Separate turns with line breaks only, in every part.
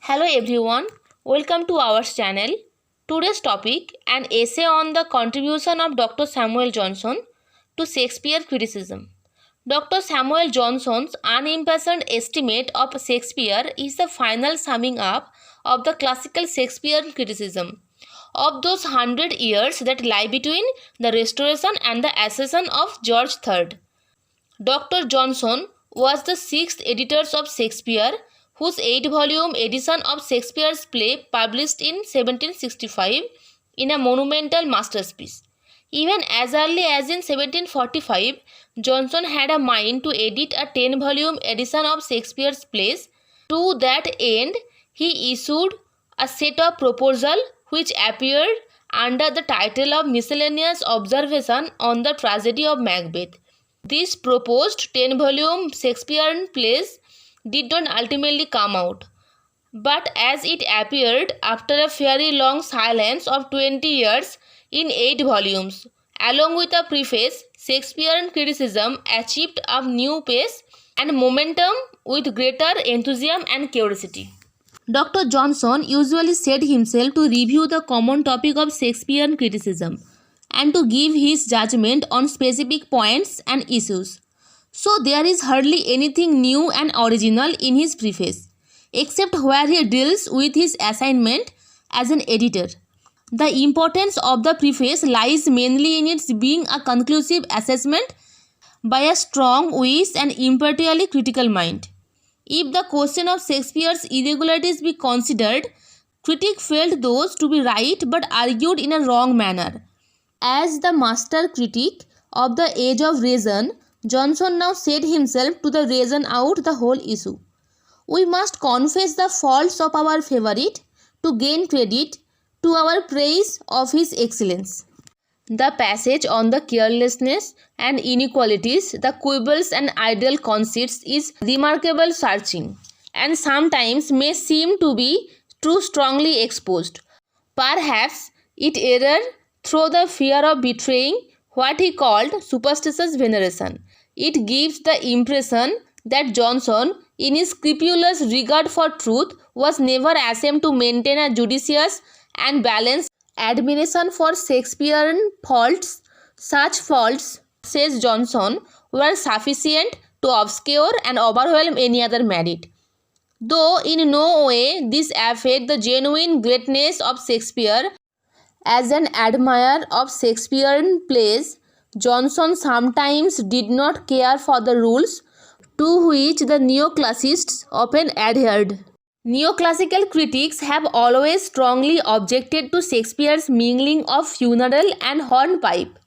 Hello everyone, welcome to our channel. Today's topic, an essay on the contribution of Dr. Samuel Johnson to Shakespeare criticism. Dr. Samuel Johnson's unimpassioned estimate of Shakespeare is the final summing up of the classical Shakespearean criticism of those 100 years that lie between the Restoration and the accession of George III. Dr. Johnson was the sixth editor of Shakespeare, whose 8-volume edition of Shakespeare's play published in 1765 in a monumental masterpiece. Even as early as in 1745, Johnson had a mind to edit a 10-volume edition of Shakespeare's plays. To that end, he issued a set of proposals which appeared under the title of Miscellaneous Observation on the Tragedy of Macbeth. These proposed 10-volume Shakespearean plays did not ultimately come out, but as it appeared after a fairly long silence of 20 years in 8 volumes, along with a preface, Shakespearean criticism achieved a new pace and momentum with greater enthusiasm and curiosity. Dr. Johnson usually set himself to review the common topic of Shakespearean criticism and to give his judgment on specific points and issues. So there is hardly anything new and original in his preface, except where he deals with his assignment as an editor. The importance of the preface lies mainly in its being a conclusive assessment by a strong wish and impartially critical mind. If the question of Shakespeare's irregularities be considered, critics felt those to be right but argued in a wrong manner. As the master critic of the Age of Reason, Johnson now set himself to the reason out the whole issue. We must confess the faults of our favorite to gain credit to our praise of his excellence. The passage on the carelessness and inequalities, the quibbles and idle conceits is remarkable searching, and sometimes may seem to be too strongly exposed. Perhaps it erred through the fear of betraying what he called superstitious veneration. It gives the impression that Johnson, in his scrupulous regard for truth, was never ashamed to maintain a judicious and balanced admiration for Shakespearean faults. Such faults, says Johnson, were sufficient to obscure and overwhelm any other merit, though in no way this affect the genuine greatness of Shakespeare. As an admirer of Shakespearean plays, Johnson sometimes did not care for the rules to which the neoclassicists often adhered. Neoclassical critics have always strongly objected to Shakespeare's mingling of funeral and hornpipe,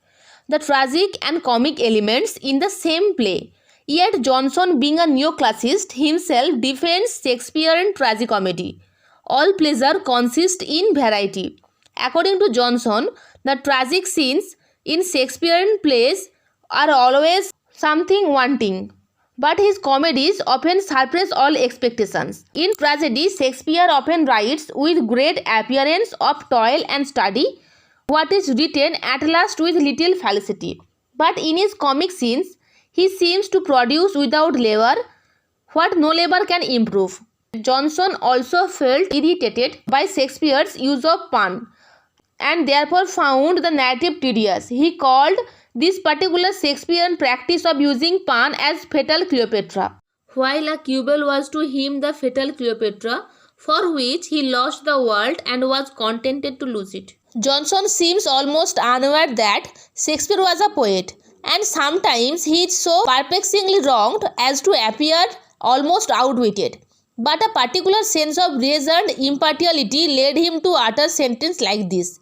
the tragic and comic elements in the same play. Yet Johnson, being a neoclassicist himself, defends Shakespearean tragicomedy. All pleasure consists in variety. According to Johnson, the tragic scenes in Shakespearean plays are always something wanting, but his comedies often surpass all expectations. In tragedy, Shakespeare often writes with great appearance of toil and study, what is written at last with little felicity. But in his comic scenes, he seems to produce without labor what no labor can improve. Johnson also felt irritated by Shakespeare's use of pun, and therefore found the narrative tedious. He called this particular Shakespearean practice of using pun as fatal Cleopatra, while a quibble was to him the fatal Cleopatra, for which he lost the world and was contented to lose it. Johnson seems almost unaware that Shakespeare was a poet, and sometimes he is so perplexingly wronged as to appear almost outwitted. But a particular sense of reasoned impartiality led him to utter sentence like this: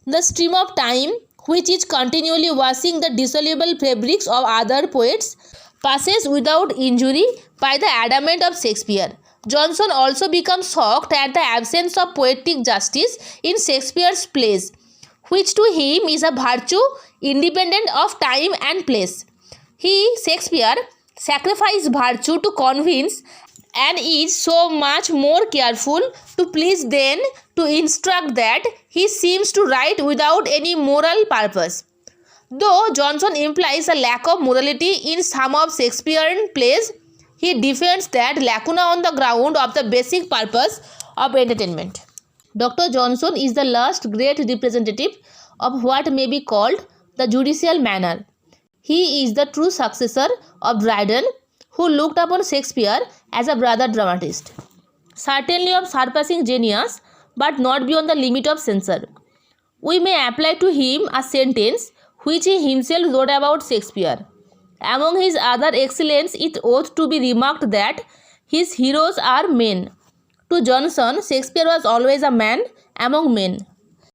"The stream of time, which is continually washing the dissoluble fabrics of other poets, passes without injury by the adamant of Shakespeare." Johnson also becomes shocked at the absence of poetic justice in Shakespeare's plays, which to him is a virtue independent of time and place. Shakespeare, sacrificed virtue to convince, and is so much more careful to please than to instruct that he seems to write without any moral purpose. Though Johnson implies a lack of morality in some of Shakespearean plays, He defends that lacuna on the ground of the basic purpose of entertainment. Dr. Johnson is the last great representative of what may be called the judicial manner. He is the true successor of Dryden, who looked upon Shakespeare as a brother dramatist, certainly of surpassing genius, but not beyond the limit of censure. We may apply to him a sentence which he himself wrote about Shakespeare. Among his other excellence, it ought to be remarked that his heroes are men. To Johnson, Shakespeare was always a man among men.